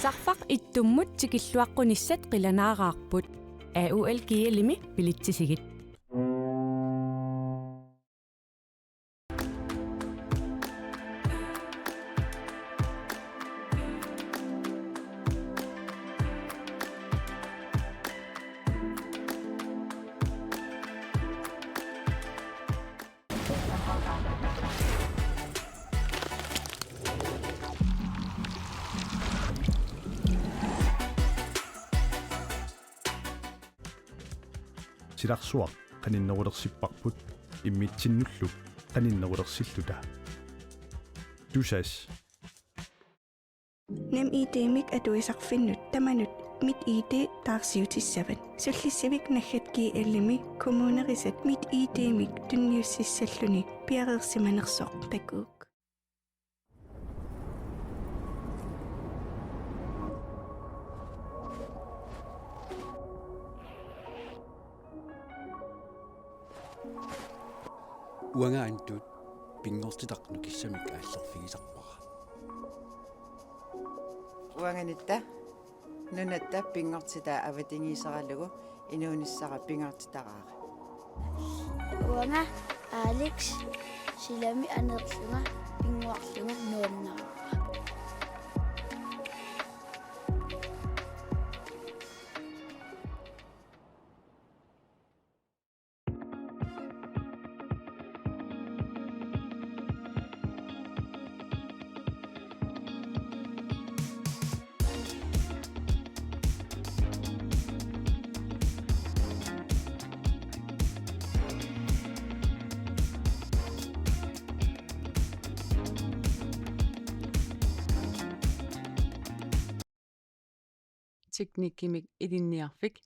Sarfaq ittummut tikilluaqqunissat qilanaaqaarput AUL kiilimi pilitsisigit. Silaqsuaq qaninnerulersippaqput immitsinnulluk qaninnerulersilluta tusas nem idemik atuisarfinnut tamanut mit id taarsiutissavat sullissivik naggatki allimi kommunerisat mit idemik tunniussissalluni piareersimanersoq takuuk uangaantut pingortitaqnu kissamik aallerfigisarpara uanganitta nunatta pingortita avatingiisaralugu inuunissara pingortitaqaara uanga Alex silami anerlunga pinguarlunga nuannara teknikkimik ilinniarfik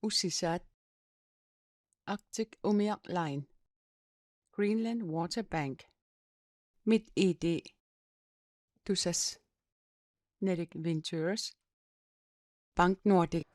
ussisaat Arctic Umiaq Line Greenland Water Bank Mit ED Tusas Nedic Ventures Bank Nordic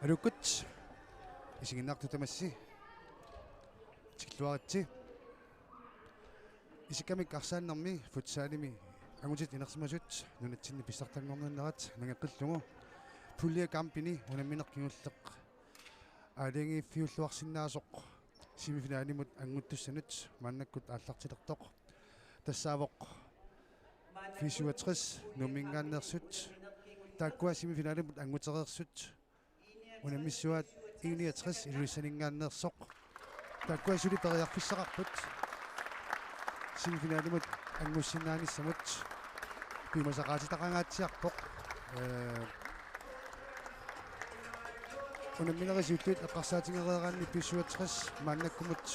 Arukut isiginnaartutamassi tikluaritsi isikamik arsaannermi futsaalimi angutit inersimasut nunatsinni pissartangornannerat nangeqqillungu pullia kampini unamminerkingulleq aalingi fiulluarsinnaasoq semifinaalimut anguttussanut maannakkut aallartilertoq tassaavoq 64 nummingaannersut taakkua semifinaalimut angutereersut unammissuat 61 iluissaningaanneersoq taakkua suliperiarfissaqarput semifinaalimut angussinaanисsamут pimasaqaatitaqangaatsiarpoq unamminerisuuttuut eqqarsaatingerieraanni pissuatras maannakkumut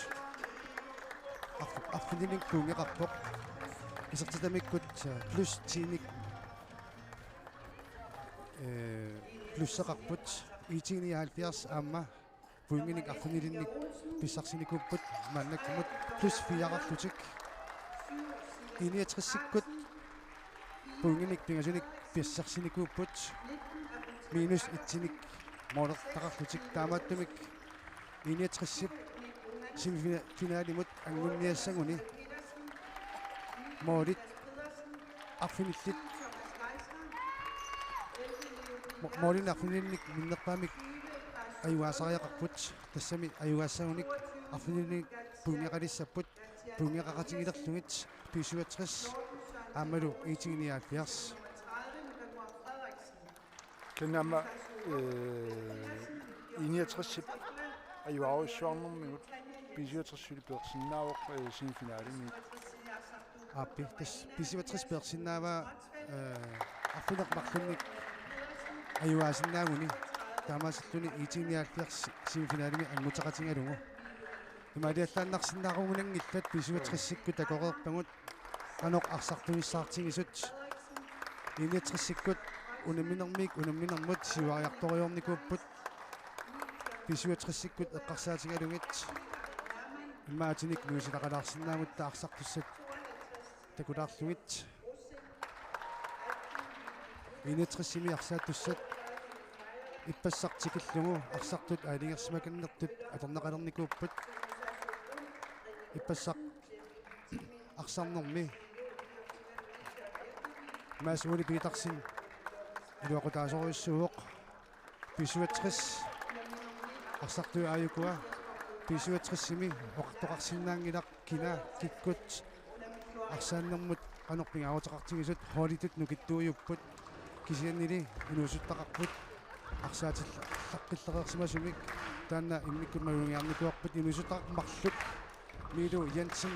arfininik kuungeqarpoq isertitamikkut plus tiinik plussaqarput iitini 70 aamma puinginik arfinilinnik pissarsinikupput maannakkumut plus 4arlutik iniatrissikkut puinginik pingasunik piassarsinikupput minus itsinik moolertaqarlutik taamaattumik iniatrissip semifinaalimut angunniassanguni moolit arfinillit moolin arfinilinnik minnerpaamik ayuaasariaqarput tassami ayuaassagуник arfinilinnik puungeqalissapput puungeqaqatigilerlugit pisuatris aamalu iitiginiaaffiars kenama iniatrissip ayuaruissuarnermigut pisuatriссулиперсиннаавоқ семифиналими аппи тас писиватрис персиннаава арфинеқмарлунник аюаасиннаагуни таамаасиллуни иитигниааллиарс семифиналими ангутеқатингалугу имаалиаллааннарсиннаагугунангиллат писиватриссикку такореерпагут анеқ арсартуиссаартигисут иниатриссиккут унамминермик унамминермут сивариарториорникууппут писуатриссиккут эққарсаатигалугит имаатиник нуусилақалаарсинаамут таарсартуссат такулаарлугит инетриссими арсааттуссат иппассартикиллугу арсартут аалингерсимаканнертут аторнеқалерникууппут иппассақ арсарнерми маасуули питарсин илуақутаасоруйссууоқ писуатрис арсартуи ааюкуа писуатриссими оқартоқарсинаангилақ кина киккут арсааннэрмут канорпингааутеқартигисут холитут нукиттуйуппут кисианнили инуусуттақарпут арсаатил лаққиллереерсимасумик таанна иммиккут маюнгиарникуарпут инуусуттақармарлут милу янсин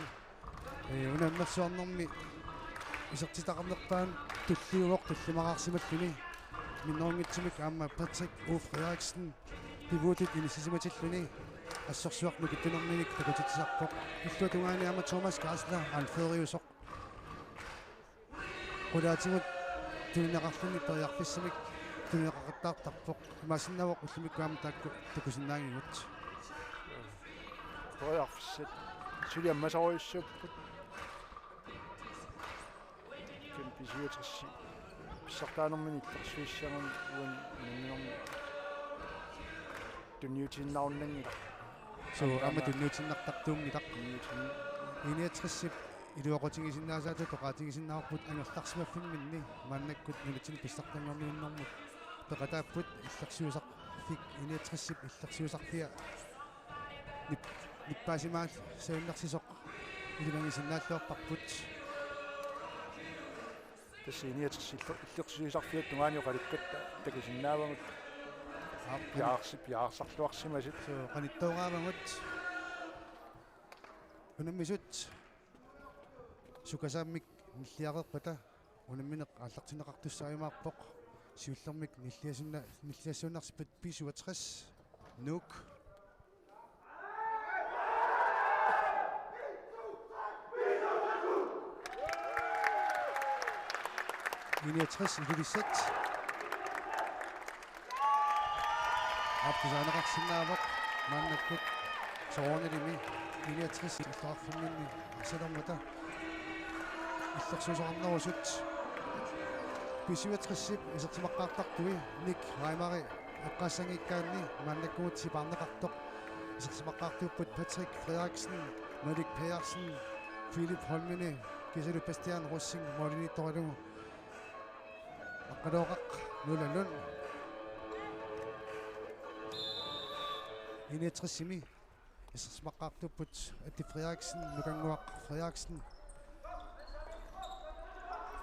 унаммерсуарнэрми исертитақарнерпаан туллиуоқ туллимараарсималлуни миннерунгитсимик аама Патрик Уф Эриксен пивотит инисисиматиллуни ассорсуарну киттунерминик такутитсарпоқ иллуатунгаани аама Томас Каслер Альфериусоқ қулаатигут туинеқарлуни периарфиссимик туинеқақаттаартарпоқ имасиннавоқ уллумиккуама таакку такусиннаангигут тоярфиссат сулиаммасаруйуссууппут кем писуатрисси писсартаанермини персуиссагун уан ниннерми тунниутиннауннангила so ama tunniutinnartartuummilaq иниатриссип илуоқутигисиннаасаату тоқаатигисиннаарпут ангерларсимаффимминни мааннаккут нулатин писсартангорниуннэрмут тоқатааппут иллерсиусақ фик иниатриссип иллерсиусарфиа ниппаасимаал сауннарсисоқ илумангисиннааллуарпарпут тассиниатрисси иллерсиусарфиат тунганиоқаликкатта такисиннаавагут пиаарсарлуарсимасит so qanittaugaamamut unammisut sukasaammik nilliaqerpata unammineq aallartineqartussaajumaarpoq siullermik nilliassuunnarsippat pisuatras nuuk иниатриss илулиссат аптисаанеқарсинаавоқ мааннаккут соорнилими иниатрис иллаарфимминни арсалермата иллерсуусоқарнерусут писуатриссип исертимаққаартартуи ник раймари эққассангиккаанни мааннаккуут сипаарнеқартоқ исертимаққаартууппут Патрик Фредериксен Малик Персен Филип Холмине кисалу Бастиан Россинг Молини Торалу аққалооқақ нулалун иниатрissimi исерсмаққаартуппут Atti Frederiksen нукангуақ Frederiksen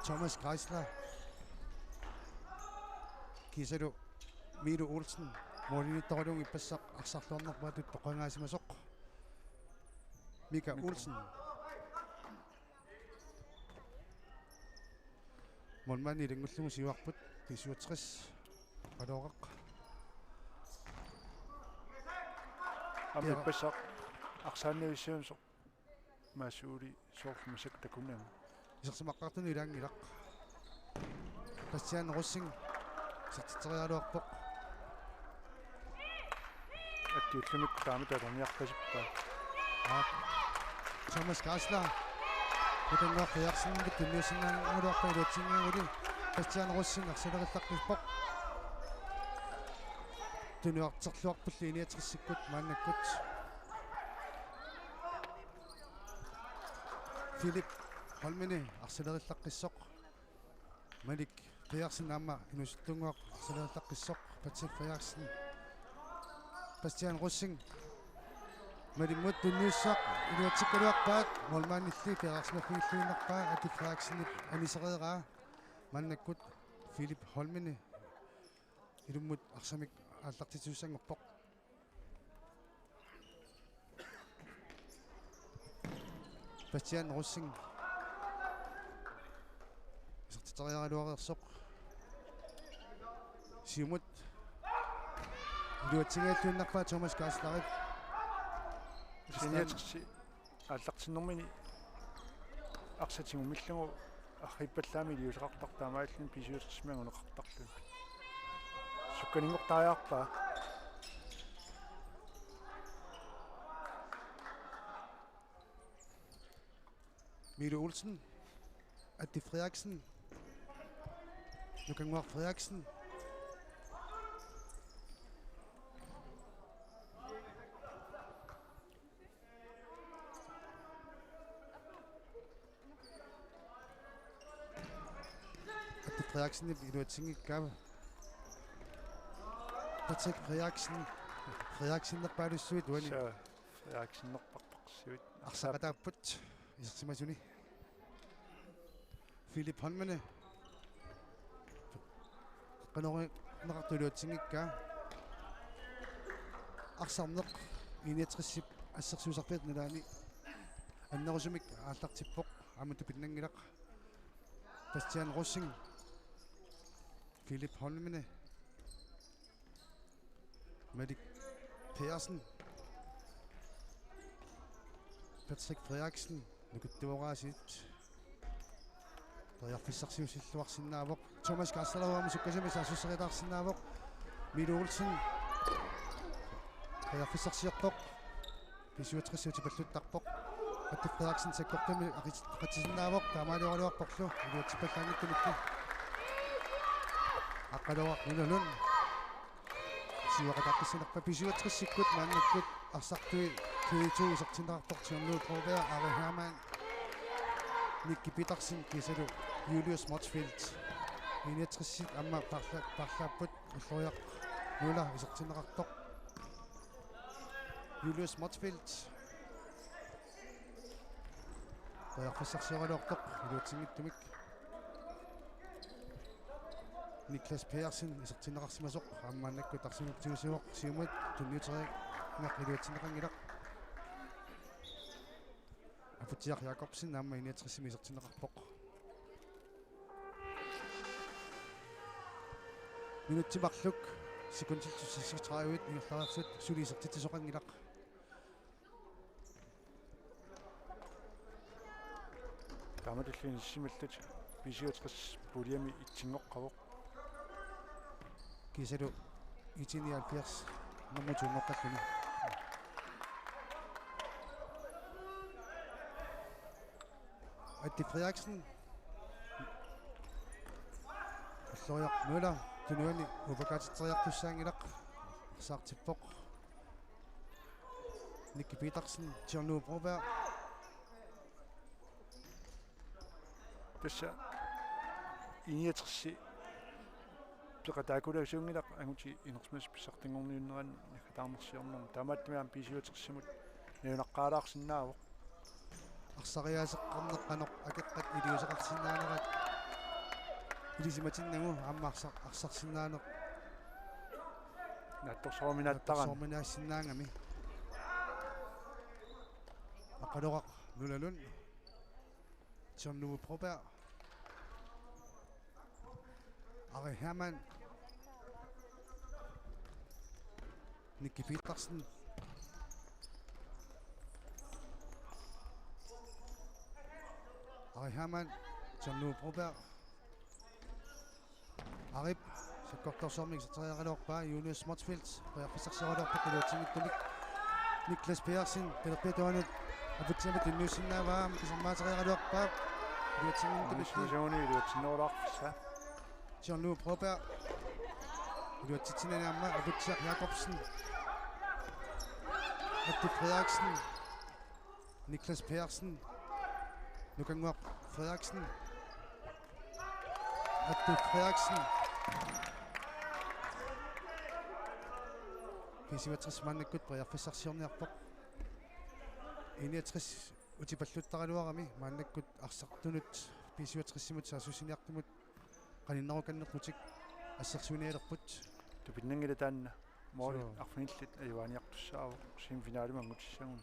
Thomas Kreisler кисалу Милу Олсен Молинитторлуг иппассақ арсарлуарнерпаатут тоқангаасимасоқ Мика Олсен монмани лингуллугу сиуарпут писуатрис қалооқақ амиппассақ арсааннависсуунсоқ маасуули соорлумасак такунаа исерсимаққартуни илаангилақ Бастиан Россинг сертитериалуарпоқ аттиуллумик таамататорниарпасиппаа Thomas Kassler Кутангуақ Персенгит тунниусиннаангулуарпа илуатсингаагули Бастиан Россинг арсалериллаққиспоқ тунуартерлуарпулли иниатриссиккут мааннаккут Филип Холмине арсалериллаққиссоқ Малик Персен аама инусуттунгуақ арсалериллаққиссоқ Патрик Фредериксен Бастиан Россинг малиммут тунниуссаақ илуатсиккалуарпаат молмаанилли персмафииллуиннарпаа Atti Frederiksen анисереераа мааннаккут Филип Холмине илуммут арсамик ааллартитсууссангорпоқ Бастиан Россинг сертитериалуареерсоқ сиумут илуатсигааллуиннарпаа Томас Каслерит синиатрисси ааллартиннэрмини арсатингумиллугу арриппаллаами лиусеқартартаамааллин писуутэрсимагунеқартарлу сукканингортариарпаа Mille Olsen, Adi Frederiksen, Nukangwar Frederiksen, Adi Frederiksen i Inuatingikkaava, Patrick Frederiksen naqpaalussuit uani Så Frederiksen-nerparparsiut. Arsaqataaput isarsimasuni Philip Holmene qanori naqartuluutsingikkaa арсарнеқ иниатриссип ассерсуусарпиат налаани аннерусумик ааллартиппоқ амуту пиннангилақ Bastian Rossing Philip Holmene Madik Persen Patrick Frederiksen nukuttuoraasit таярфиссарсиусиллуарсинаавоқ Thomas Gassalauam суккасимис ассуссеритаарсинаавоқ Mille Olsen таярфиссарсиорпоқ писуутриссути паллуттарпоқ Atti Frederiksen саккортами ақатисиннаавоқ таамаалиоралуарпорлу илуатсиппаллаангиттулукку аққалуақ нулалун сиуақатаққиссинерпа писуутриссиккут мааннаккут арсартуи K2 сертинаарпоқ тиорнуу Пробер Ари Hermann Nicky Petersen кисалу Julius Motzfeldt иниатриссит амма парлааппут уллуяқ нула исертинеқартоқ Julius Motzfeldt таярфиссарсиоралуартоқ илуутсингиттумик Niklas Persson исертинеқарсимасоқ аммааннакку тарсимуктиусуоқ сиумат тунниутериак нақ илуутсинеқангилақ Afutiaq Jacobsen амма иниатриссими исертинеқарпоқ минуттимарлук секундтиссиситраавит ингерлаарсут сулисертитсоқангилақ тааматлуин сималлут писиутрис пулиами итсингоққавоқ кисалу 79 номутунгоққаллуни Adi Frederiksen аллуяқ нула тунуани упакатитсериартуссаангилақ саартиппоқ Nicky Petersen Tjerno Broberg тасса иниатерси пеқатаакулаусуунгилақ ангути инерсмас писсартингорниуннеран накатаарнерсиорнэрм таамааттимаам писиутерсимут неунаққаалаарсинаавоқ арсариаасеққарнеққаноқ акеққат илиусеқарсинаанерат илисиматиннагу амма арсарсинаанеқ натторсооминаттаран сорминаассинаангами ақалорақ нулалун Tjerno Broberg Arie Hermann Nicky Petersen Arie Hermann Tjerno Broberg Arip саккортарсоормик сатариаралуарпаа Julius Motzfeldt паярфиссарсиоралуарпаккулуутсигиттулик Niklas Persson пелерпетуанут апутсимат иннуссиннааваа кисармаатариаралуарпаа илуутсигиттулик илуутсиннерулаарфисса Tjerno Broberg илуатситсинанаама Afutiaq Jacobsen Adi Frederiksen Niklas Persson Nukangwar Frederiksen Adi Frederiksen писиватрис маннаккут паярфиссарсиорниарпоқ иниатрис утипаллуттаралуарами мааннаккут арсартунут писиватриссимут саасусиниартумут каниннаруканнерпутик ассерсуниалерпут тупиннангила таанна моори арфиниллит аюаниартуссаавоқ симфинаалима ангутиссагун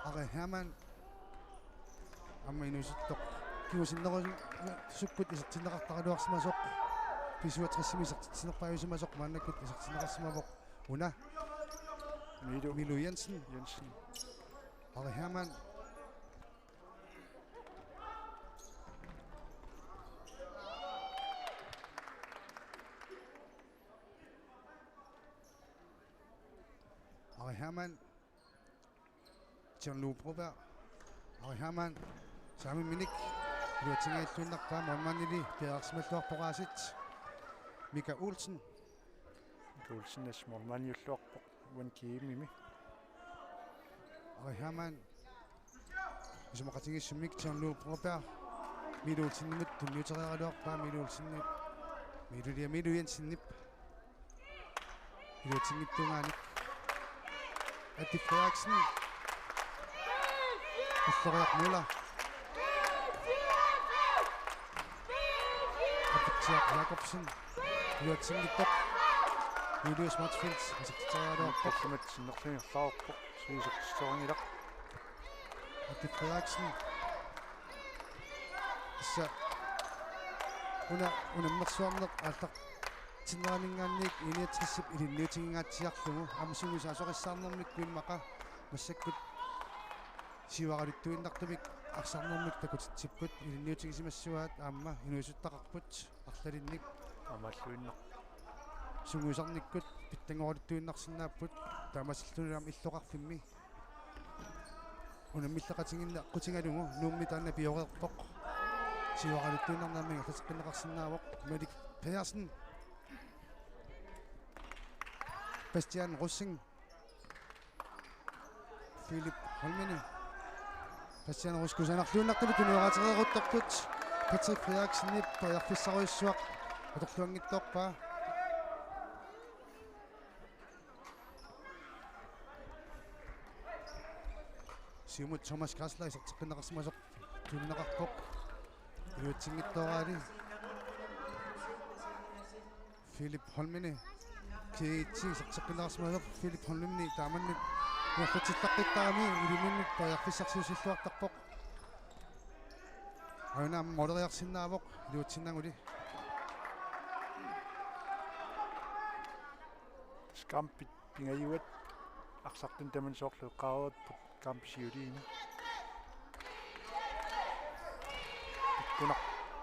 Arie Hermann амма инуситтоқ киусиннерусу суккут исертиннеқартаралуарсимасоқ писиватриссими исертитсинерпаависимасоқ мааннаккут исертинеқарсимавоқ уна Milo Jensen Arie Hermann Arie Hermann Tjerno Broberg Arihaman Sami Minik Luatingaillunnarpaa Mormanili Piarsimalluarpoqaasit Mika Olsen Olsennes mormaniulluarpoq uan kiimimi Arihaman Isumaqatingissumik Tiarluuproqapaa Milulsinnimut tunniuteriaraluarpaa Milulsinni Milujensinnip Milutingittuungaanik Atti Frederiksen Ulloriaqmula Apitiaq Jakobsen Luatingittoq Julius Matsfeldt asaqtiterialuarpoq sinnerlingerlaarpoq suisertissoringilaq Atti Frederiksen issa unammersuarneq allaq tineraningaanniik iniatrissip ilinniutingingaatiarlugu amsungus asoqissaarnermik kuimmaqa massakkut siuaqaluttuinnartumik арсаарнэрмик такутитсиппут илинниутигисимассуаат аама инуисуттақарпут арлалинник амаллуиннер сунгуисарниккут питтангоритуиннарсинааппут таамассиллунилам иллоқарфимми унаммиллақатингинна қутингалугу нуумми таанна пиорерпоқ сиуақалуттуиннарнаамига тасеққиннеқарсинаавоқ Мелик Персен Bastian Russing Philip Holmene Bastian Ruskusанарлууннартули тунуаратереруттарпут Patrick Frederiksen паярфиссаруиссуақ аторлуангиттоорпаа Сиумут Thomas Kassler исертеққиннеқарсимасоқ туннеқарпоқ илуатсингиттораали Philip Holmene Кеитси исертеққиннеқарсимасоқ Philip Holmene тааманни Яхтиттаққиттарами илиминник паярфиссарсиусиллуартарпоқ аунаа модериарсинаавоқ илуатсиннагули скампит пингаюат арсартун таман соорлу қааруатпут кампсиулиини кунақ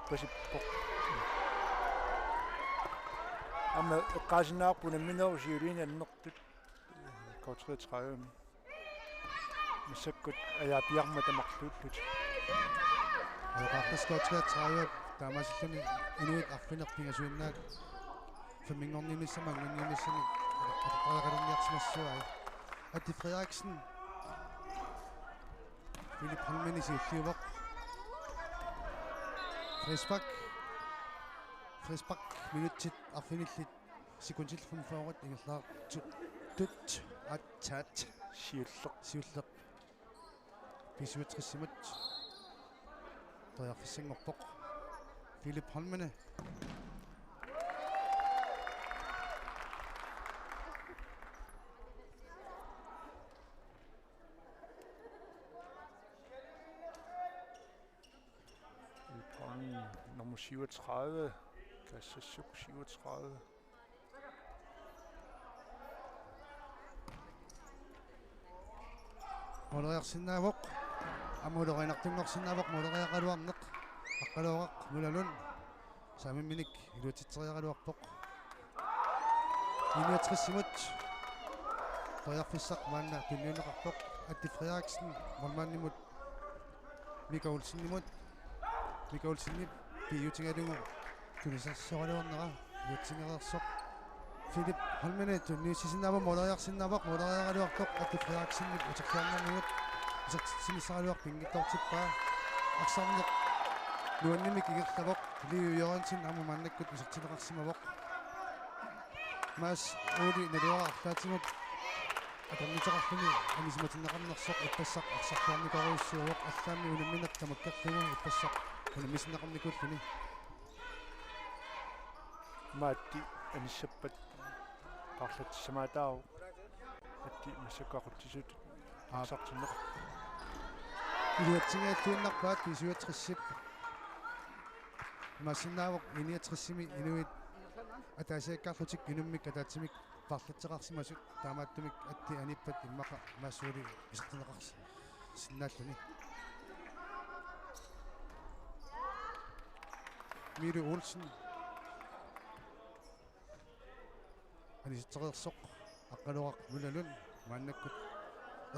пасиппоқ амма эққаасинаарпуна минерусиулиини аннертут котритраам мисаккут аяапиарма тамарлууллут Aqartaskootриатраавиап таамаасиллуни инуит арфинерпингасуиннаак фамингорнимиссамангуннимиссами атаққалақалунниарсимассуай Atti Frederiksen Philip Holmene сиуллиувоқ Frisbak минутсит арфиниллит секундиллфун фаорат ингерлаа тут атсаат сиуллеқ писуутриссимат таярфиссангорпоқ Philip Holmene nummer 37 Kassasuk 37 Moderiarsinnaavoq амулеринартунгорсинаавоқ мулериақалуарнеқ аққалуоқақ мулалун самимминик илуатитсериақалуарпоқ инуатриссимут таярфиссақ маанна тунниунеқарпоқ Atti Frederiksen мормааннимут Mika Olsenнип пиутингалугу тунисассоралуарнера юутсингерерсоқ Philip Holmene тунниуссисинаава мулериарсинаавоқ мулериақалуартоқ Atti Frederiksenнип утерлуарнамигут исертсимисаралуар пингиттортиппаа арсарнеқ нуаннимик игерлавоқ лиуйорансин аму маннаккут исертинеқарсимавоқ мас оли налуарарлаатимут атаммитеқарлуни анисиматиннеқарнерсоқ иппассақ арсарлуарникоруиссуувоқ аллаами унамминеқ тамаккарлугу иппассақ унаммиснеқарникуллуни маатти аниссаппат парлатсамаатаау атти массаккақутсисут аасартиннеқ илуатсингааттуиннарпаат писуатриссип масинаавоқ иниатриссими инуит атаасиаккарлутик инуммик атаатсимик парлатсеқарсимасут таамааттумик атти аниппат иммақа массуули исертинеқарси синнааллуни Мири Олсен анистерерсоқ аққалуақ мулалун мааннаккут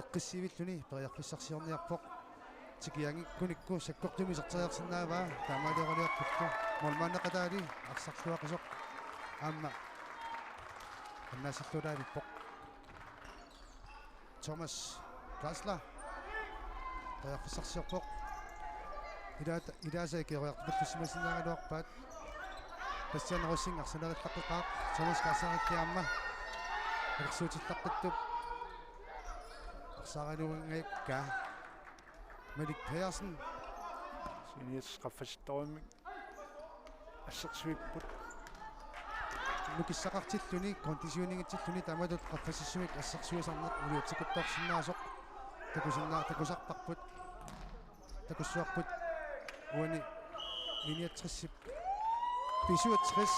эққиссивиллуни периарфиссарсиорниарпоқ тикиангиккуникку саккортуми сертариарсинааваа таамаалиориаққутку молмааннеқатаали арсарлуақисоқ аама аннаасиллулаавиппоқ Thomas Gasler таярфиссарсиорпоқ илааса икериартуллуссимасинаагалуарпаат пассианерусин арсенериллаққеқаа Thomas Gasler-аккиамма алерсуутиллаққиттуп арсаагалунгайкка Malik Persson Sinias qaffastormi ассерсуиппут нукиссақартиллуни кондисионингитсиллуни тамадут qaffasissumik ассерсуисарнеқ улиутсикуттоорсинаасоқ такусарпарпут такуссуарпут уани 69 бисуатсрис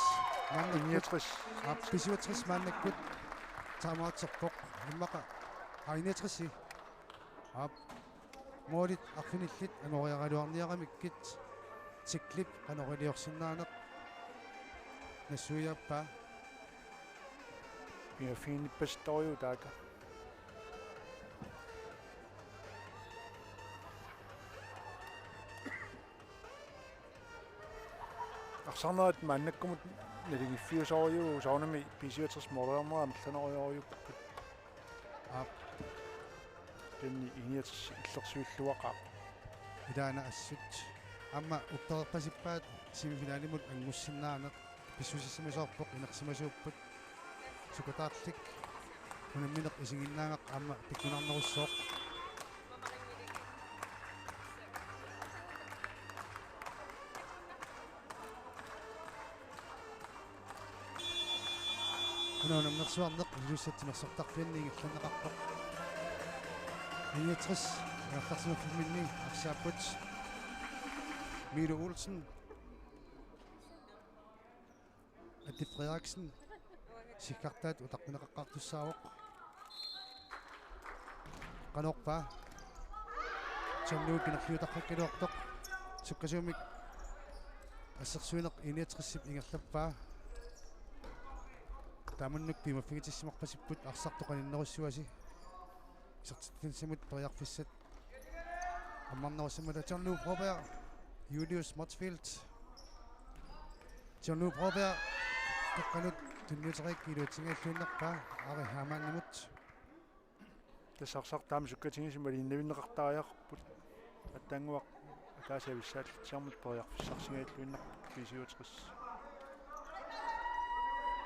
маннаккут бисуатсрис маннаккут таамаатсерпоқ иммақа 69 ап Målet affinillit anoriaraluarniaramikit tiklip qanoriliorsinnaaneq nassuiappa ja fint pastorio daga арсарнерат мааннаккумут налигиффиусориу саунами писиутерс морермаа амлланериориу тэнни иниатс иллерсуиллуақаа идаана ассут амма уттерпасиппаат семифиналимут ангуссиннаанеқ писсусиссимисоорпоқ инерсимасууппут сукатаарлик унамминеқ исигиннаанеқ амма пиккунарнеруссооқ унамнерсуарнеқ илуссатимерсортарфианниигилланеқарпоқ Ingetress, Artarsson Filmini, Arsaput, Mille Olsen, Adi Frederiksen, Sikartat, Utakminaqaqqartussaavoq, Qanorpa, Jamnuut Kinerliutaqqiluortoq, Sukkasuumik, Assersuineq Ingetressip Ingerlappaa, Taamannuk Pimaffigitissimorpasipput Arsartoqaninnerussuasi, Sertifikat teriarfissat ammarnerussamala John-Lou Broberg Julius Motsfield John-Lou Broberg taqqanut tunnuuteriik iluutsingaallunnerpaa ari haamaannimut тассарсартаами суккатингисимали иннавиннеқартариарпут аттаангуақ акаасависсааллитсиармут периарфиссарсигааллуиннар писиутерис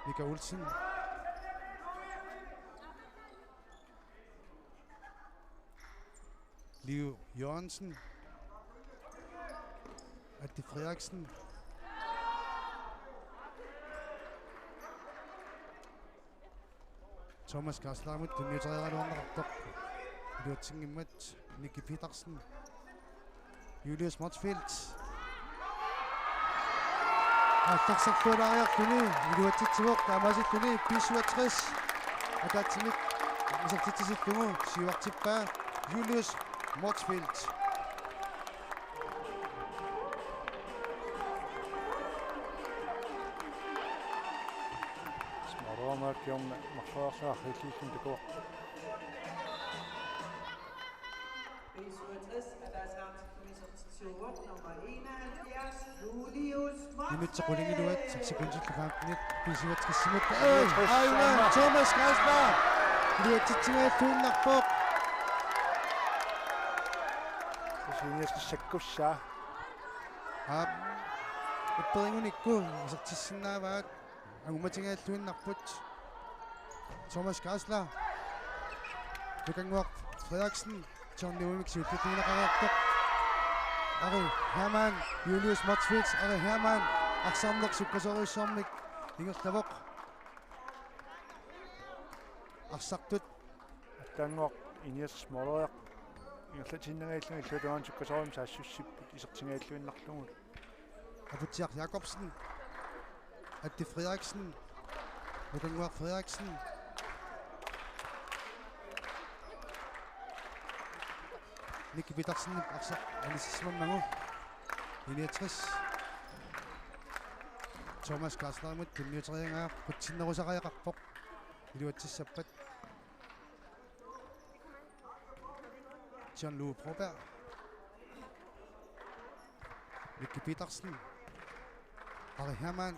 Mika Olsen Leo Jørgensen, Adi Frederiksen, Thomas Gasler, tunniuteriaraluarnerartoq, iluutsinngimmat Nicky Petersen, Julius Motsfield, алларсартуалаариартуни илуатситсивоқ таамааситтуни 65 атаатсимик исертитситтугу сиуартиппаа Julius Motsfield смарооmaak yomna marsuarsaa хилииллун такуа Имитсеқулингилуат сексекундиллугааппинит писиватриссимут айна Thomas Gasler илуатситсигааллуиннарпоқ синьяссаккуссаа упперингуникку исертиссиннааваат агуматингааллуиннарпут Thomas Gasler Lukangwaq Frederiksen John Lewik сиуллутинеқараартоқ Ari Hermann Julius Motsfield Ari Hermann Aksamneq sukkasoriussormik ingerlavoq Arsartut аттаангуақ иниас мореряқ ингерлатиннегаиллуни иллутуаан суккасорим саассуссиппут исертингааллуиннарлугут Abutiaq Jacobsen Adi Frederiksen Lukangwaq Frederiksen Nicky Petersen Arsaq Alisismammangu 69 Thomas Gasler mut tunniuteriangaa qutsinnerusaqajaqarpoq iluatsissappat John-Lou Broberg Mikki Petersen Ari Hermann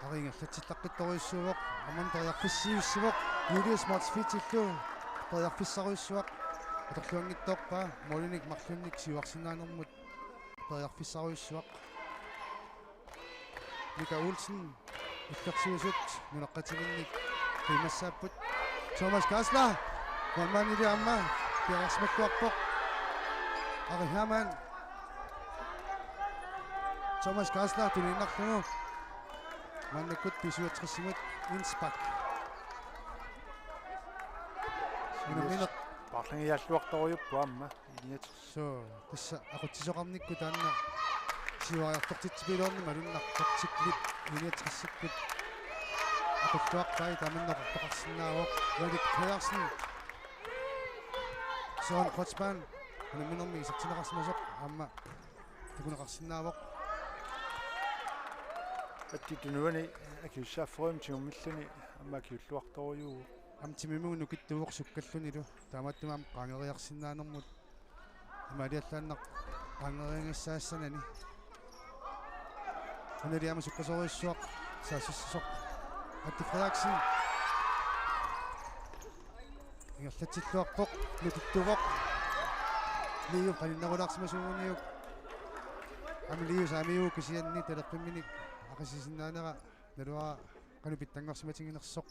Ari ingerlatsitaqqittoruissuuvoq amman toriarfissiussivoq Julius Martsfitillu toriarfissaruissuaq atorluangittoorpaa Molinik Marlunnik siuarsinaanermut toriarfissaruissuaq Mika Olsen иллерсуусут нунеққатигинник қимассааппут Thomas Kassler Manmanili Amma Piarasmakkuarpoq Ari Hermann Thomas Kassler tulinnarlugu маннаккут писуатриссимат инспак минут парлангиаллуарторюппу амма иниат so тасса aqutсисоқарникку таанна сиуариартортитсипилуорни малуннартортиклип иниатриссиккут aquttuаққай таманнеқартоқарсинаавоқ Erik Pedersen Søren Kotsman минерми исертинеқарсимасоқ амма тукунеқарсинаавоқ аттитунуани акиуссааффоим тиуммиллани амма киуллуарторюу амтимимуг нукиттуоқ суккаллунилу тааматтумаам қангериарсинаанермут ималиаллааннақ қангериангассаассанани анелиама суккасориссуақ саассиссоқ Atti Frederiksen ингерлатсиллуарпоқ нутиттувоқ лиу қалиннерулаарсимасууниук амилиу саамиу кисианни талерпимминик ақисисиннаанера налуара канупиттангорсиматингинерсоқ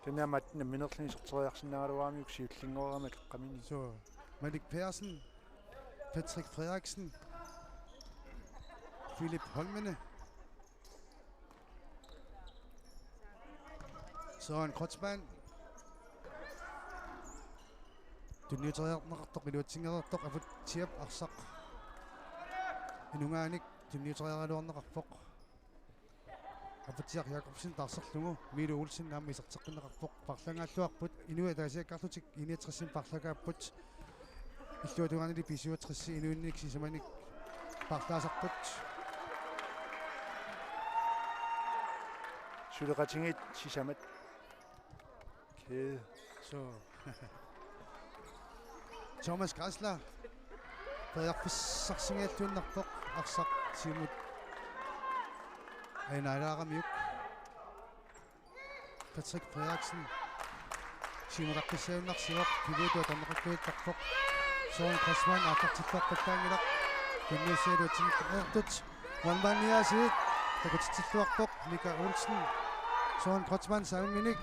тэнамат наминерлини сортериарсинааруаамиук сиуллингоорама кеққамини so Erik Pedersen Patrick Frederiksen Philip Holmene Søren Kotsman tunniuteriarneqartoq iluatsingeriartoq afut tiap arsaq inungaanik tunniuteriaraluarneqarpoq afutiaq Jakobsen taarserlugu Milo Olsen naamma iserteqqinneqarpoq parlangaalluarput inua taasiakkarlutik iniatrissin parlagaapput illuatuganili pisuatrissi inuunnik sisamanik parlaasarput сулеқатингит сисамат so Thomas Kassler toriarfissarsingaattuunnarpoq arsaq simut ainaalaarammiuk Patrick Frederiksen simulaqqissaaunarsivoq piluutua tanneqakkuittarpoq Søren Kotsman aqartilluarpattaangilaq tunniussaaluatingiqqaertut Manmaniasiit takutitsilluarpoq Mika Olsen Søren Kotsman saamminik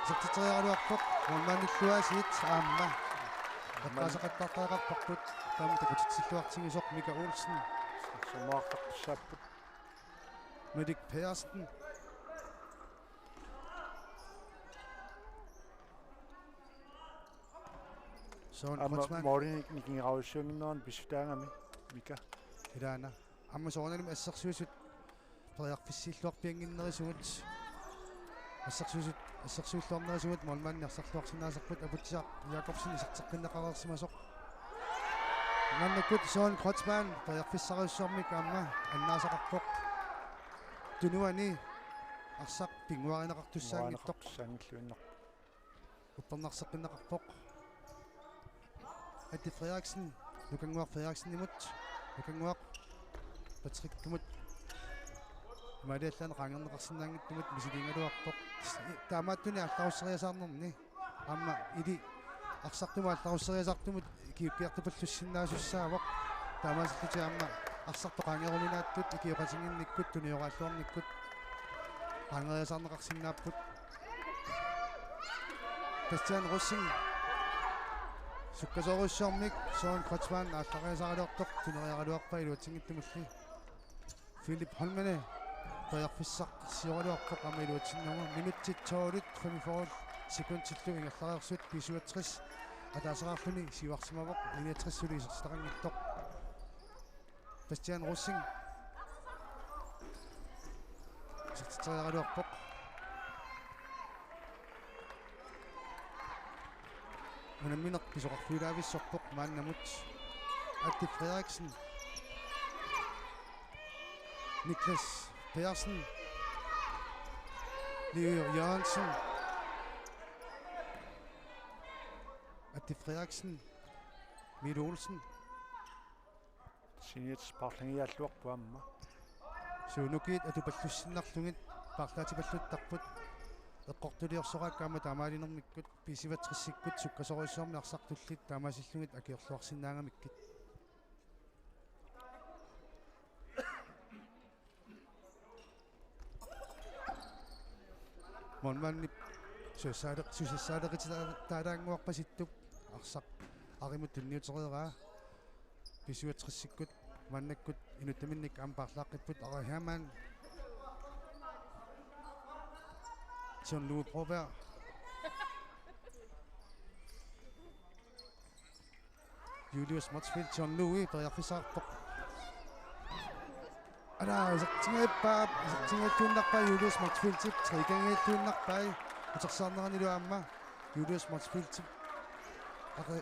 сертитериаралуарпоқ Manmanilluasiit аамма аққасақаттартаақарпарпут таама такутитсиллуартигисоқ Mika Olsen сумаартарпассааппут Erik Pedersen Søren Kotsman Molinik nikingeraussuunginnerun pisutaangami Mika илаана амма соорналим ассерсуусут периарфиссииллуарпиангиннерисугут ассерсууллуарнерисугут молмаанни арсарлуарсинаасерпут апутсиақ Jakobsen исертеққиннеқарерсимасоқ наннаккут Søren Kotsman периарфиссариуссуармик аама аннаасақарпоқ тунуани арсақ пингуаринеқартуссаангиттоқ саангиллуиннар уппернарсеққиннеқарпоқ Atti Frederiksen Lukangуар Frederiksen имут Lukangуар Patrick тумут малиаллаан қангернеқарсинаангиттумут мисилингалуарпоқ таамааттуни алларуссериасаарнерни аама или арсартума алларуссериасаартумут киуппиартупаллуссиннаасуссаавоқ таамаасиллути аама арсарто қангерулинааттут икиоқатингинниккут туниорааллуарниккут қангериасаарнеқарсинааппут Christian Russing суккасоруссуармик Søren Kotsman ааллариасаралуартоқ тунериаралуарпа илуатсингиттумулли Philip Holmene периарфиссақ сиоралуарпоқ ама илуатсиннерма минутти 2:45 секундтиллу ингерлариарсут 65 атаасераарлуни сиуарсимавоқ 69 исертақангиттоқ Christian Russing сертитериаралуарпоқ манаминеқ писоқарфуилаависсорпоқ мааннамут Atti Frederiksen Niklas Persson Leo Jørgensen Atti Frederiksen Milo Olsen Sinits parlangialluarpu amma. Suunukit atupallussinarlungit parlaatipalluttarput eqqortuliorsoraakkaama taamaalinnermikkut pisivatrissikkut sukkasoruissuarmi arsartullit taamaasillungit akiorluarsinnaangamikkit monmanni susassaaleqitaalaanguarpasittup arsaq arimut tunniutereeraa pisivatrissikkut mannakkut inuttaminnik amparlaaqipput arahiamaan John Louis Prover Julius Matsfield John Louis tariarfissaarpoq isaqtingeettuunnarpaa Julius Matsfield trikangeettuunnarpai utersaarneraniluaamma Julius Matsfield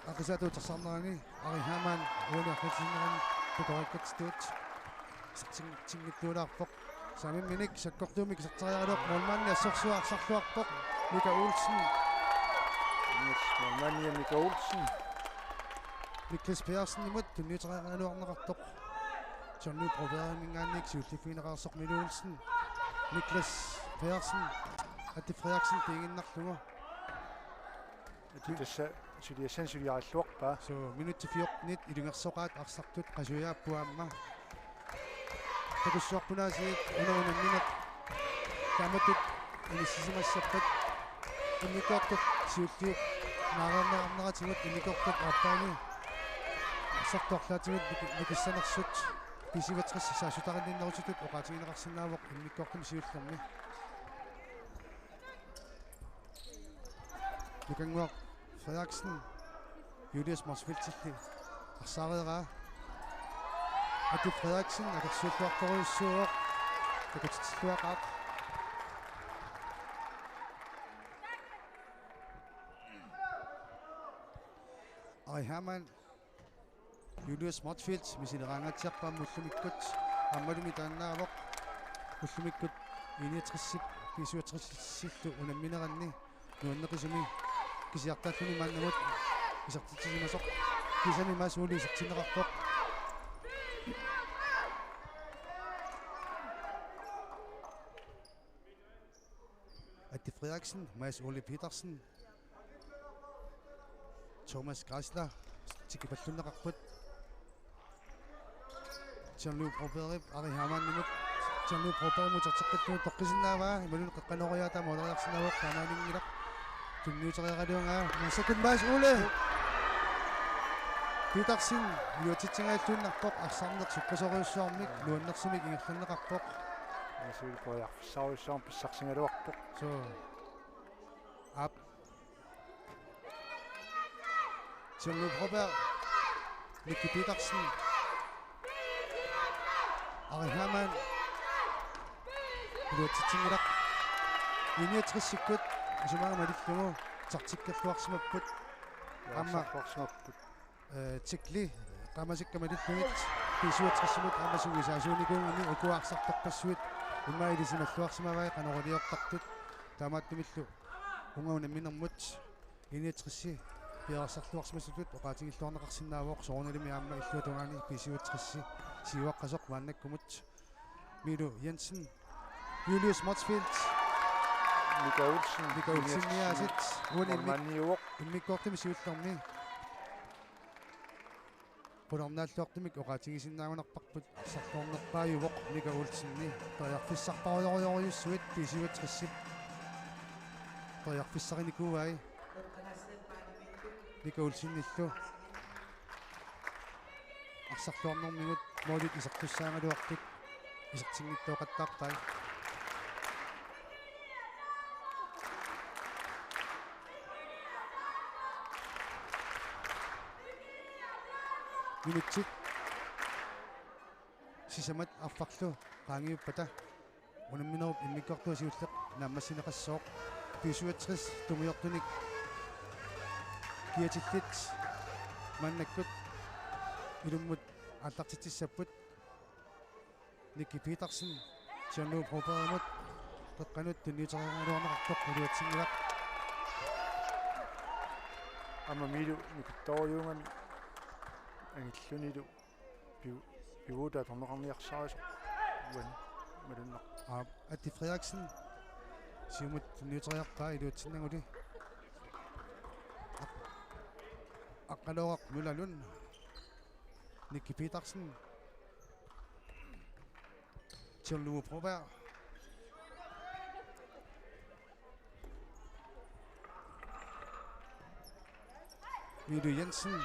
aqisaatu utersaarnerani arihiamaan uuniarfisinerani putorikkatstuut isaqtingittuulaarpoq Samin minik sakkortuumik sartariaruq molmanni assorsuarsarluarpoq Mika Olsen Molmanni Mika Olsen Niklas Persson imut tunniuteriaruarnerartoq John Louis Prover-mingaannik suullifiinerarsoq Mika Olsen Niklas Persson Atti Frederiksen tinginnarlugu Tassa suliassansuliaralluarpaa so minutti 14 ilungersoqaat arsartut qasuyaappuaamma takussuarpunaasiit unuunammineq taamatut inissisimassarpat innikoortuq siulliuq naareernerarneratimut innikoortuq aappaani sartorlaatimut nikissanersut pisivatris saasutarinninnerutitut oqaatigineqarsinnaavoq innikoortum siullermi nukanguaq Frederiksen Julius Marsfeldtilli arsareeraa Atti Frederiksen akersuuqquartoruissuuq takutitluaqaaq Arihaman Julius Marsfeld misileraangatsiarpaa mullumikkut аммалуми тааннаавоқ уллумиккут иниатриссип писуатриссиллу унамминеранни нуаннеқисуми кисиартааллуни мааннамут исартитсимасоқ кисани масуули исартинеқарпоқ Atti Frederiksen, Mads Ole Petersen, Thomas Græsler, tikipallunneqarput Jean-Louis Proberib, Ari Hermann nimut Jean-Louis Proberib mutarteqqittuut toqqisinnaamaa imalun qaqqanoriaata moodariarsinnaavoq taamaaninngilaq tunniuteriaqaluungaa second base Ole Petersen luatitsingaallunarpoq arsarneq suqqasoriussuarmik luannersumik ingerlanneqarpoq Nasuli poiarfissaaruissaarm pissarsingaluarpoq so up Jean-Louis Proberib Nicky Petersen Ari Hermann luatitsingalaq inuatrissikkut исумаамалиллугу тартиккерлуарсимаппут аммаққорсимаппут тикли qamasikkamalullugit писуатриссимут амасугисаасууникуугини укуарсартарпассуит иммаилисималлуарсимавай канорулиортартут таамааттумиллу унгауна иниатрисси пиарсарлуарсимассутут оқаатигиллуарнеқарсинаавоқ соорналими аама иллуатугаани писуатрисси сиуаққасоқ мааннаккумут Milo Jensen Julius Matsfield Mika Olsen niasit uunimik immikkoortimi siullermi qulornaalluartumik oqaatigisinnaangunarparput arsartornerpaayuvoq Mika Olsenni tariarfissarparuyororiussuit pisiuatrissip tariarfissarinikuvai Mika Olsennillu arsarluarnermigut moolit isartussaangaluartut isartingittooqattaarpai minutsit sisamat affarlu qaangiuppata unamminerup immikkortuasiulleq naammassineqassooq pisuatris tumiortunik kiatillit mannakkut ilummut аллартитсаpput Nicky Petersen Jean-Louis Proberib teqqanut tunniuteriaruarneqartoq uluatsingilaq amma milu nikuttoriungami angillunilu piu Pivuta torneqarniarsaarisoq uan malunneq Atti Frederiksen siumut tunniuteriarpaa iluutsinnaguli aqqalooraq nulalun Nicky Petersen Tjørlumu Broberg Milu Jensen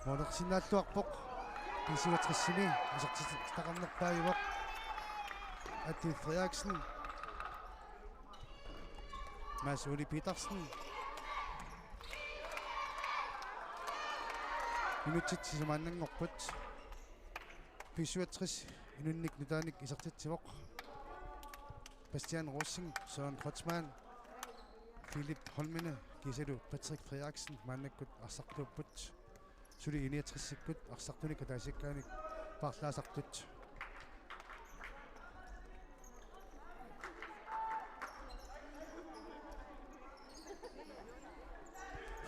Mordersinaalluarpoq 55 asartistaqarnerpaajuaq Atti Frederiksen Mads Ole Petersen Minutsit sisamannangorput 67 inunnik nutaanik isartitsivoq Bastian Rossing Søren Krotsmann Philip Holmene Gisalu Patrick Frederiksen mannakkut arsartuupput suli 69-sikkut arsartunik ataasikaanik parlaasartut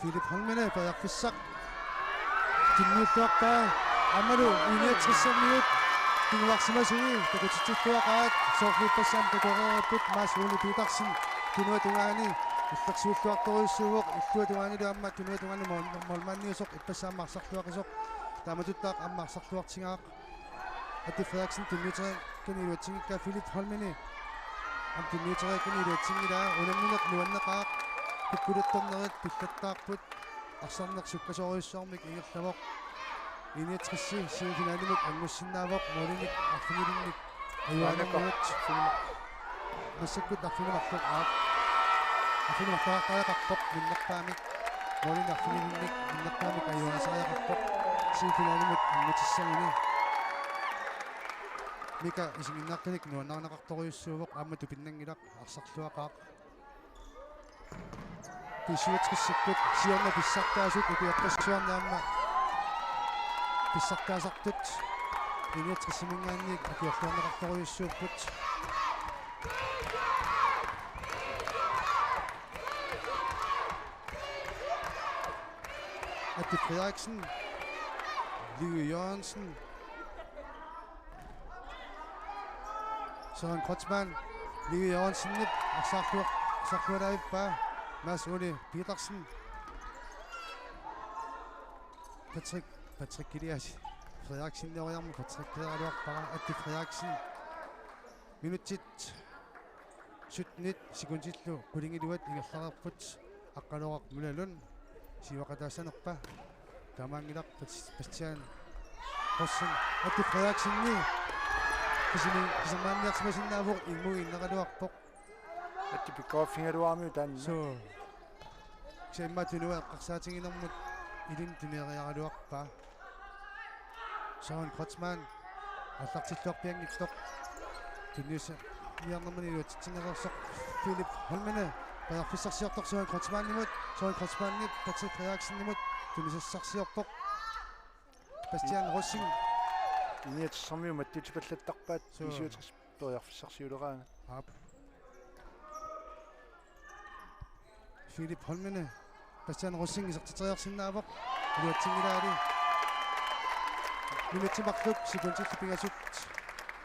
Philip Holmene pajarfissaq tinniulluarpaa аммалу 69 минут кинуарсимасуи такутиттуақаат соорфиппассаам такореераппут Mads Ole Petersen кинуатунгаани иллерсууллуарторуйссууоқ иллуатунгаанилу амма кинуатунгаани молманниусоқ иппассааммарсарлуақисоқ тааматуттаақ аммарсарлуартингаақ Atti Frederiksen tinniuteri канилуатсигикка Philip Holmene ам tinniuteri канилуатсигилаа унамминеқ нуаннеқаақ пиккулатторнерит пиллаттаарпут арсарнерсуккасориуссаармик ингерлавоқ Inetrissi semifinaalimut angussinnaawoq molinik arfinilinnik ayuanaqut massakkut arfinimartoq aaq arfinimartoqaqaqarpoq minnerpaamik molin arfinilinnik minnerpaamik ayuanasariaqarpoq semifinaalimut angutissagini mika isinginnaartanik nuannarnaqartoriussuuvoq aamatu pinnangilaq arsarluaqaaq pisuutrissikkut siorna pissartaasut upiaqqassuarnaamma писсартаасартут инетрисимингаанник акиорлуарнеқарторуйуссууппут Atti Frederiksen Live Jørgensen Søren Krotsmann Live Jørgensen nip arsarluaraippa Mads Ole Petersen Patrick Gilias Frederiksen loriarmu Patrick Gilialuarpara Atti Frederiksen minutsit 17 sekuntillu qulingiluat ingerlarerput aqqalooraq mulalun siwaqataasanerpa tamaangilaq Bastian Rossing Atti Frederiksenni kisamaanniarsimasinnaavoq immu inneqaluarpoq Atti pikkooffingaluarmiu taanna so seimmatunua eqqarsaatinginermut ilin tuneriaraluarpa Søren Krotsmann аллартиллуарпиангитсоқ tunniussa miarnermani luatitsingerersoq Philip Holmene pajarfissarsiortoq Søren Krotsmannimut Patrick Frederiksenimut tunnisassarsiorpoq Bastian Rossing инеатсармиу маттитипаллаттарпаат 57 тоярфиссарсиулераана Philip Holmene Bastian Rossing isartiteriarsinnaavoq luatsingilaaali Minutimarluk sikuntillupingasut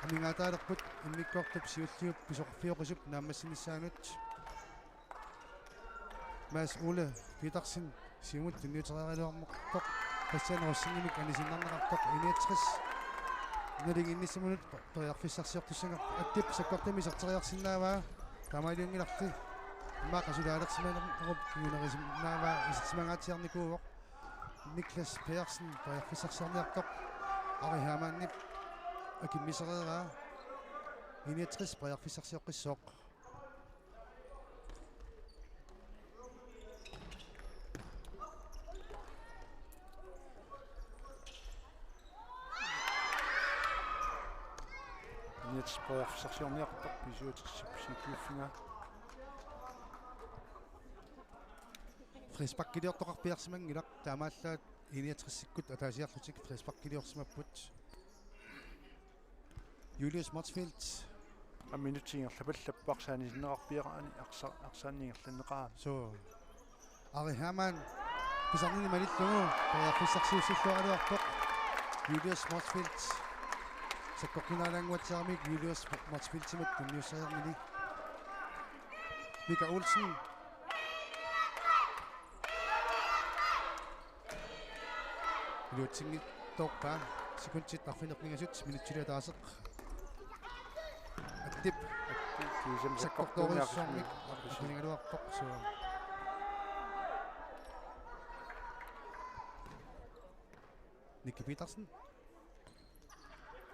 амингаатаалерпут иммиккоортуп сиуллиуп писорфиоқисуп нааммассинissaanут Mads Ole Petersen сиумут тунниутериарилуармоқпоқ Bastian Rossingimik анисиннарнеқартоқ 61 налигинниссамунут тоярфиссарсиортуссангар аттип саккортами сартериарсиннааваа тамаилунгиларти маақасулаалерсиманеруп киунерисимнааваа исерсимангаатиарникууоқ Niklas Persson тоярфиссарсиарниартоқ Arihamannip akimmisereeraa 61 pajarfissarsiоққиссооқ инеатс pajarfissarsiorniartoq pisuuterssipsiikkiuffinga Frisbakkiliortoqarpiarsimangilaq taamaallaat 61-sikkut ataasiarlutik Frisbakkiliorsimapпут Julius Motsfeldt амминутсингерлапаллаппаарсааниsinneqarpiaraani арсаанингерланнеqaa so Ari Hermann pisarnini malillugu pajarfissarsiussуллуаралуарпоq Julius Motsfeldt Sakkoqinaalaanguatsiarmik Julius Martsviltimut tunniussajarmili Mika Olsen Luutsingit toqpa sikuntit arfinerningasut minutsuliataaseq attip kiisem sakkortooriussuarmik arfiningaluarpoq suu Nicky Petersen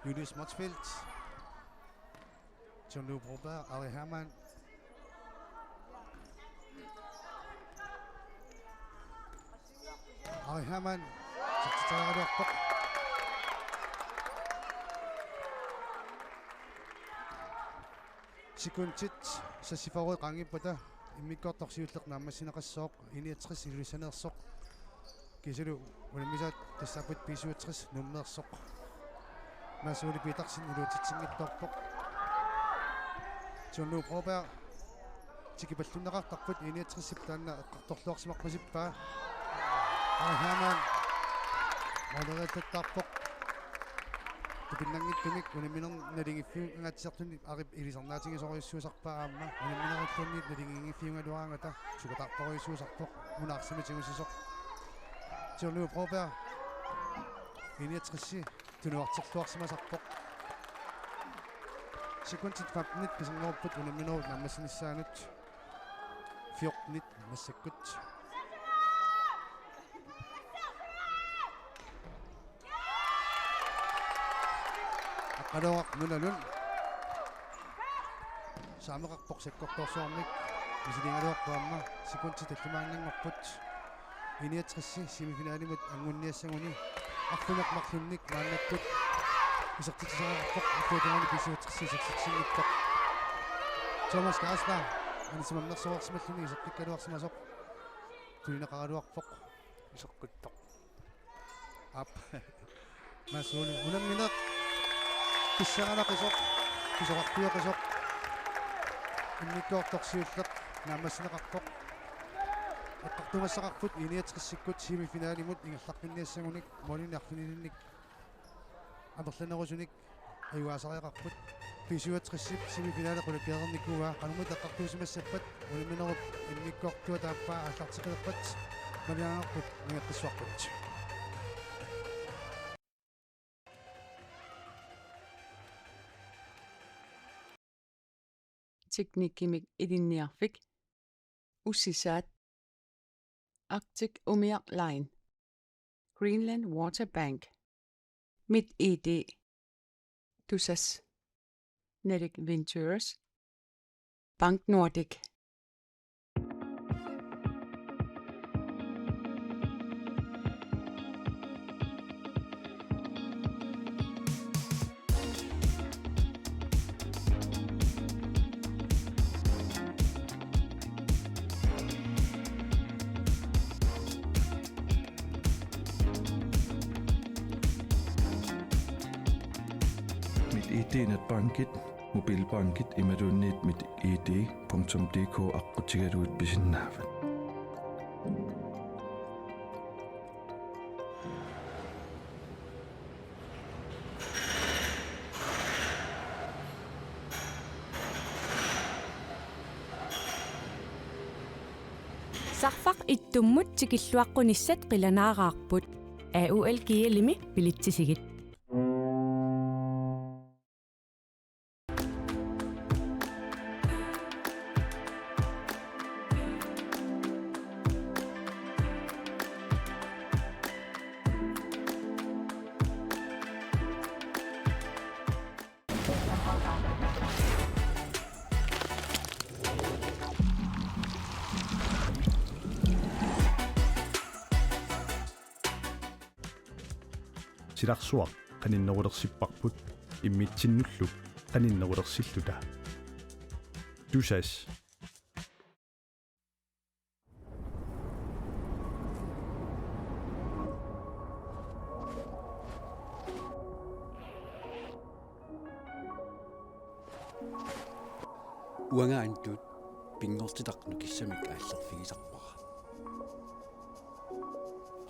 Julius Martsfeldt John Louis Broberg Ari Hermann Ari Hermann Sartitaraluarpoq Sikuntit sassifaruit qangippata immikkortorsiulleq naammassinaqassooq iniatris ilusaneersoq kisulu unammisaat tassaput pisuutris nummeersoq Masuli Petersen iluutitsinngittorpoq John Louis Broberg tikipallunneqartarput iniatrissip taanna eqqartorluarsimaqpasippaa Ari Hermann Moderatattarpoq Tupinnangittumik unamminern nalingiffiu angatsiartuni arip ilisarnaatingisoriussuusarpaa aamma unamminerallunniit nalingingiffiungaluaangata sukatarporuissuusarpoq unaarsimatinusisoq John Louis Broberg iniatrissi tunuarterluarsimasarpoq Sekuntit 15 pisanngorput unamminerut nammassanissaanut 14 massakkut Aqaloaq nunalun saameqarpoq sakkortorsuarmik misilingaluarpuamma sikuntit allumaanngorput iniatrissi semifinaalimut angunniassaguni arlumeq marlunnik maannakkut isertitisararpoq affuutangani pisuutersi saksitsinnittoq Thomas Kaasler anisimamnersuarsimalluni isertikkaluarsimasoq tulinaqaraluarpoq iseqquttoq ap masuli unammineq kissaranaqisoq kisoqartuaqasoq immikkoortorsiulleq naammassineqarpoq eqqartumassaqarput iniatrissikkut semifinaalimut ingerlarpinniassagunik moliniarfinilinnik amerlanerusunik ayuaasariaqarput pisuatrissip semifinaale qulukkialernikkuva qanumut eqqartuusimassappat unamminerup immikkoortua taappaa аллартиқилерпат малиаангарпут нигеққиссуарпат Teknikkimik idinniarfik ussisaat Arctic Umiaq Line Greenland Water Bank MitID Tusas Nedic Ventures Bank Nordic MitID-netbankit mobilbankit imaduunniit mitid.dk aqutigaluut pisinnaafat Sarfaq ittummut tikilluaqqunissat qilanaaqaarput AUL kiilimi pilitsisigit Silarsuaq qaninnerulersippaqput immitsinnulluk qaninnerulersilluta tusas уангаантут пингортитақну киссамик ааллерфигисарпара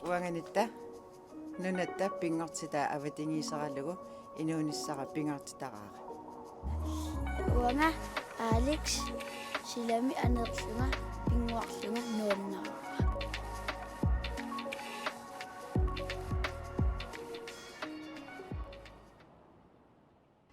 уанганитта нунатта пингортита аватингисаралугу inuunissara pingartitaqaaqa Uanga Alex silami anerlunga pinguarlunga nuanna